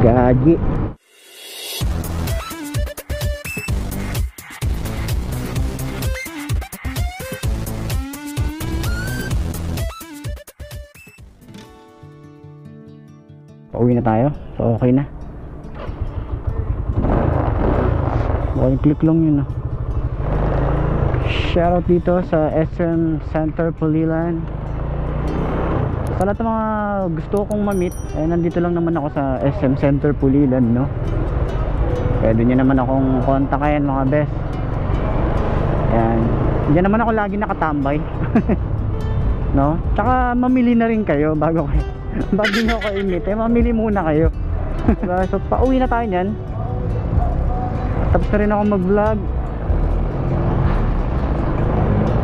Gagi. Pauwi na tayo. So okay na. One click lang yun. Shoutout dito sa SM Center Pulilan. Sa lahat ng mga gusto kong ma-meet, nandito lang naman ako sa SM Center Pulilan, no? Pwede nyo naman akong kontakin, mga best. Ayan. Diyan naman ako lagi nakatambay. No? Tsaka mamili na rin kayo bago nyo ako i-meet. Mamili muna kayo. So pauwi na tayo nyan. Tapos na rin ako mag-vlog.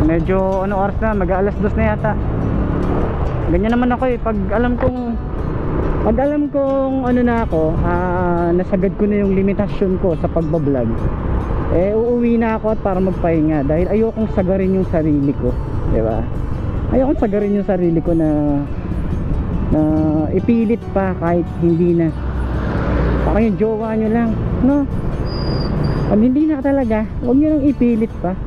Medyo ano oras na, mag-alas 2 na yata. Ganyan naman ako pag alam kong ano na ako, nasagad ko na yung limitasyon ko sa pagbablog, uuwi na ako at para magpahinga dahil ayokong sagarin yung sarili ko, diba? Ayokong sagarin yung sarili ko na ipilit pa kahit hindi na. Parang yung jowa nyo lang, no? Pag hindi na talaga, huwag nyo lang ipilit pa.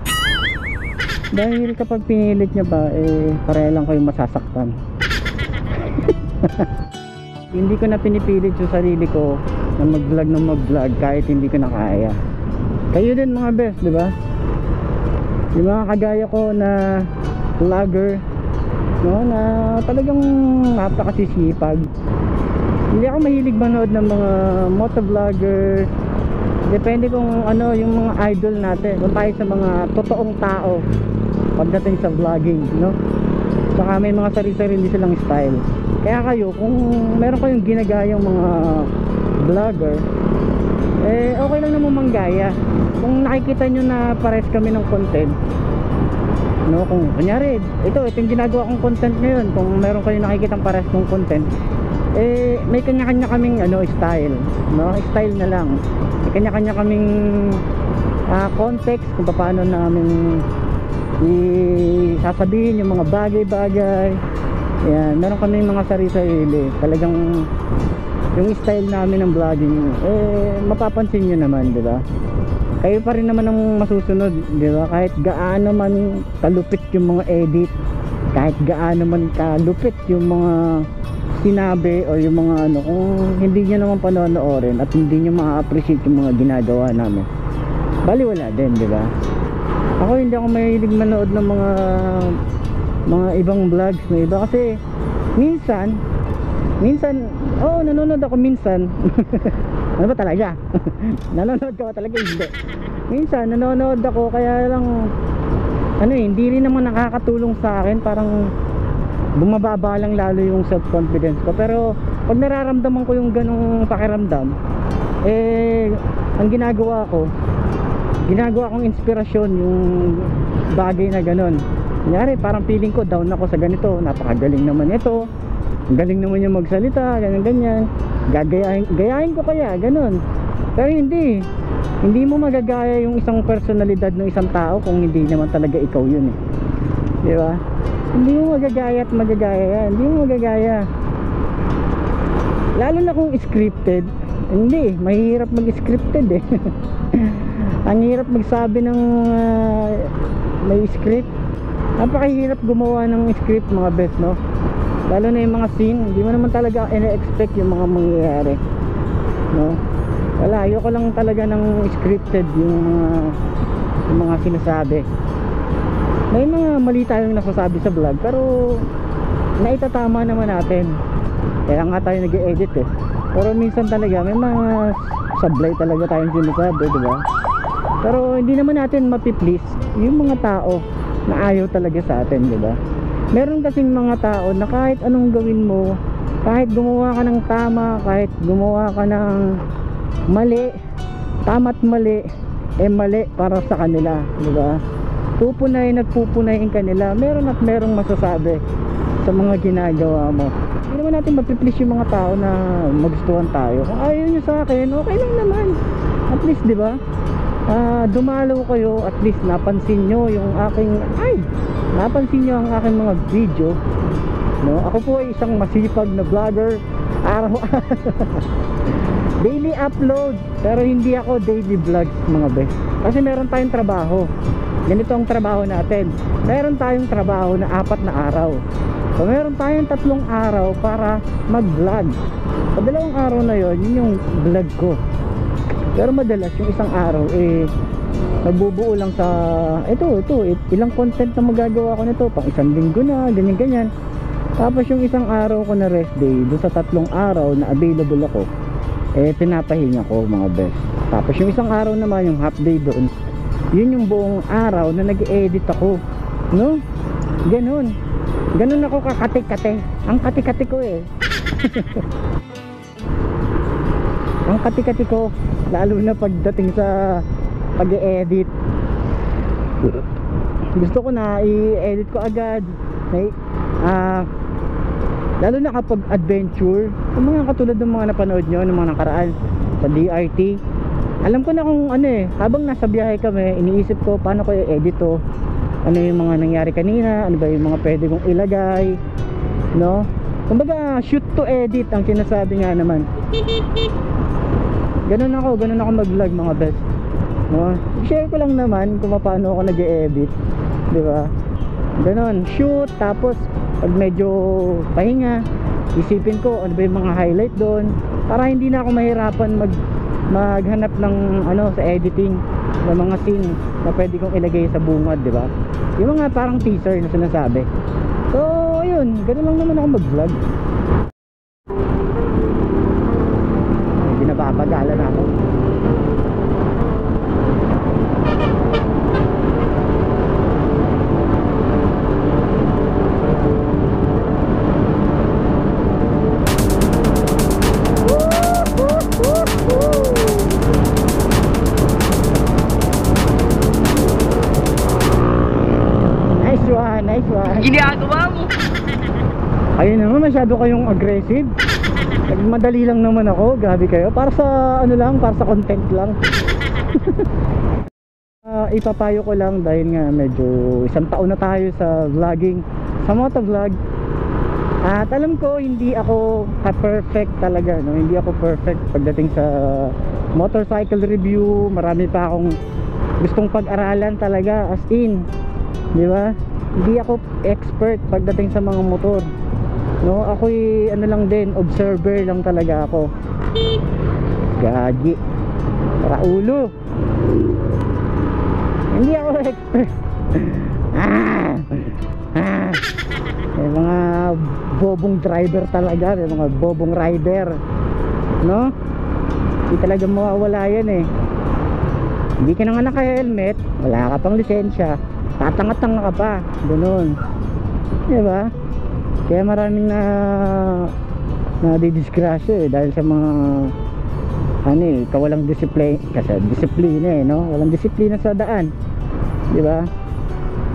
Dahil kapag pinilit nyo pa, pareha lang kayong masasaktan. Hindi ko na pinipilit yung sarili ko na mag-vlog kahit hindi ko na kaya. Kayo din mga best, di ba? Yung mga kagaya ko na vlogger, no, na talagang napakasisipag. Hindi ako mahilig manood ng mga motovlogger. Depende kung ano yung mga idol natin. Kung tayo sa mga totoong tao pagdating sa vlogging, no? Saka may mga sarili-sarili silang style. Kaya kayo, kung meron kayong ginagayang mga vlogger, okay lang naman manggaya. Kung nakikita nyo na pares kami ng content, no? Kung kunyari, ito yung ginagawa kong content ngayon, kung meron kayong nakikita pares ng content, may kanya-kanya kaming style, no? Style na lang. May kanya-kanya kaming context kung paano namin sasabihin yung mga bagay-bagay. Yan, meron kami mga sarili-sarili. Talagang yung style namin ng vlogging, mapapansin nyo naman, di ba? Kayo pa rin naman ang masusunod, di ba? Kahit gaano man kalupit yung mga edit, kahit gaano man kalupit yung mga sinabi o yung mga kung hindi nyo naman panonoorin at hindi nyo ma-appreciate yung mga ginagawa namin, baliwala din, di ba? Ako hindi ako mahilig manood ng mga ibang vlogs na iba kasi minsan nanonood ako minsan. Ano ba talaga? Nanonood ka ba talaga? Hindi. Minsan nanonood ako kaya lang hindi rin naman nakakatulong sa akin, parang bumababa lang lalo yung self confidence ko. Pero pag nararamdaman ko yung ganong pakiramdam, ang ginagawa kong inspirasyon yung bagay na ganon. Kunyari parang feeling ko down ako sa ganito, napakagaling naman ito, ang galing naman yung magsalita, ganyan, gayahin ko kaya, ganon. Pero hindi mo magagaya yung isang personalidad ng isang tao kung hindi naman talaga ikaw yun, di ba? Hindi mo magagaya at magagaya yan, hindi mo magagaya. Lalo na kung scripted, hindi, mahirap mag-scripted Ang hirap magsabi ng may script. Napakahirap gumawa ng script, mga best, no? Lalo na yung mga scene, hindi mo naman talaga ina-expect yung mga mangyayari, no? Wala, ayoko lang talaga ng scripted yung mga sinasabi. May mga mali tayong nasasabi sa vlog, pero naitatama naman natin. Kaya nga tayo nag-e-edit Pero minsan talaga may mga sablay talaga tayong sinasabi, di ba? Pero hindi naman natin mapiplease yung mga tao na ayaw talaga sa atin, di ba? Meron kasing mga tao na kahit anong gawin mo, kahit gumawa ka ng tama, kahit gumawa ka ng mali, tama't mali, mali para sa kanila, di ba? Pupunayin at pupunayin kanila, meron at merong masasabi sa mga ginagawa mo. Hindi naman natin mapiplease yung mga tao na magustuhan tayo. Kung ayaw nyo sa akin, okay lang naman. At least, di ba? Dumalaw kayo, at least napansin nyo yung napansin nyo ang aking mga video, no? Ako po ay isang masipag na vlogger, araw-araw daily upload, pero hindi ako daily vlogs mga best. Kasi meron tayong trabaho. Ganito ang trabaho natin. Meron tayong trabaho na 4 na araw. So meron tayong 3 araw para mag-vlog. Sa 2 araw na yon, yun yung vlog ko. Pero madalas yung isang araw nagbubuo lang sa ilang content na magagawa ko nito, pang 1 linggo na, ganyan. Tapos yung isang araw ko na rest day, doon sa 3 araw na available ako, pinapahinga ko mga best. Tapos yung isang araw naman, yung half day doon, yun yung buong araw na nag-edit ako, no? Ganun ako kakate-kate. Ang kate-kate ko ang kate-kate ko, lalo na pagdating sa pag-e-edit. Gusto ko na i-edit ko agad. Lalo na kapag adventure, yung mga katulad ng mga napanood nyo ng mga nakaraan sa DRT. Alam ko na kung habang nasa biyahe kami, iniisip ko paano ko i-edit to, ano yung mga nangyari kanina, ano ba yung mga pwede kong ilagay, no? Kumbaga shoot to edit ang sinasabi nga naman. Ganun ako mag-vlog mga best, no? I-share ko lang naman kung paano ako nag-e-edit, di ba? Ganun, shoot, tapos pag medyo pahinga, isipin ko ano ba yung mga highlight doon, para hindi na ako mahirapan maghanap ng sa editing ng mga scene na pwede kong ilagay sa bungad, di ba? Yung mga parang teaser na sinasabi. So ayun, ganun lang naman ako mag-vlog. Hindi na papagalan ako. Nice one. Ginagawa mo. Ayun naman, masyado kayong aggressive. Madali lang naman ako, grabe kayo. Para sa para sa content lang. Ipapayo ko lang dahil nga medyo 1 taon na tayo sa vlogging, sa motovlog. At alam ko hindi ako perfect talaga, no? Hindi ako perfect pagdating sa motorcycle review. Marami pa akong gustong pag-aralan talaga, as in, di ba? Hindi ako expert pagdating sa mga motor, no? Ako'y lang din, observer lang talaga ako. Gagi, para ulo. Hindi ako expert. May mga bobong driver talaga, may mga bobong rider, no? Hindi talaga mawawala yan Hindi ka na nga naka-helmet, wala ka pang lisensya, tatanga-tanga ka pa, ganun, diba? Kaya maraming nadidisgrasya dahil sa mga kawalang disiplina, kasi disiplina no? Walang disiplina sa daan, diba?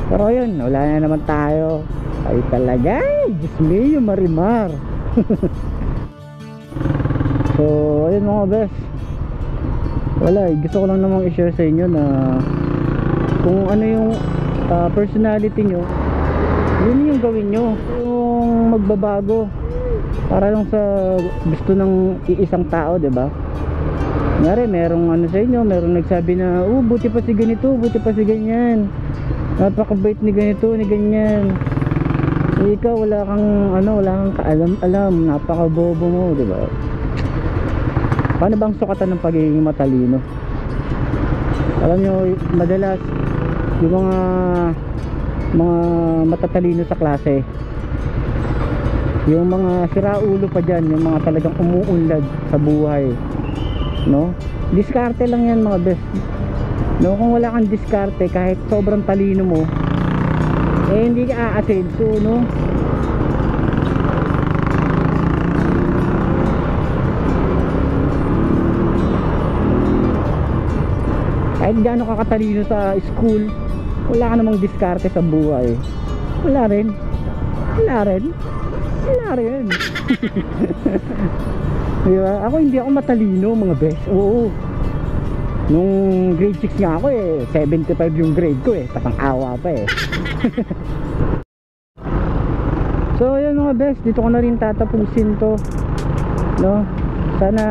Pero yun, wala na naman tayo. Ay talaga, Diyos mio, marimar. So ayun mga best, wala, gusto ko lang namang i-share sa inyo na kung ano yung personality nyo, yun yung gawin nyo, yung magbabago para lang sa gusto ng iisang tao, diba? Ngari, merong sa inyo, merong nagsabi na buti pa si ganito, buti pa si ganyan, napakabait ni ganito, ni ganyan. Ikaw wala kang kaalam-alam, napakabobo mo, diba? Paano bang sukatan ng pagiging matalino? Alam nyo, madalas yung mga matatalino sa klase, yung mga siraulo pa dyan, yung mga talagang umuunlad sa buhay, no? Diskarte lang yan mga best, no? Kung wala kang diskarte, kahit sobrang talino mo, hindi ka aasenso, no? Kahit gaano ka katalino sa school, wala ka namang diskarte sa buhay, wala rin. Diba? Ako hindi ako matalino mga best. Oo, nung grade 6 nga ako 75 yung grade ko tapang awa pa So yun mga best, dito ko na rin tatapusin to, no? Sana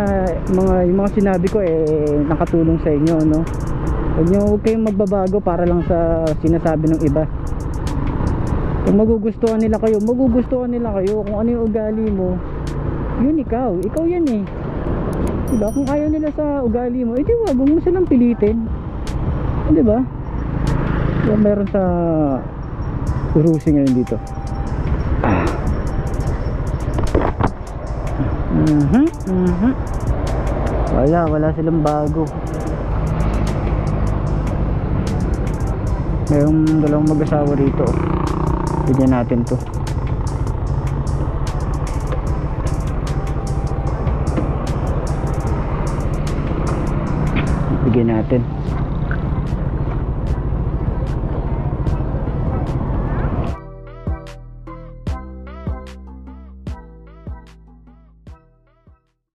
yung mga sinabi ko nakatulong sa inyo, no? Huwag kayong magbabago para lang sa sinasabi ng iba. Kung magugustuhan nila kayo, kung ano yung ugali mo, yun ikaw yan diba? Kung ayaw nila sa ugali mo, edi wag mo silang pilitin, diba? Yung meron sa Urusi ngayon dito. Wala silang bago. Mayroong dalawang mag-asawa rito. Bigyan natin to. Bigyan natin.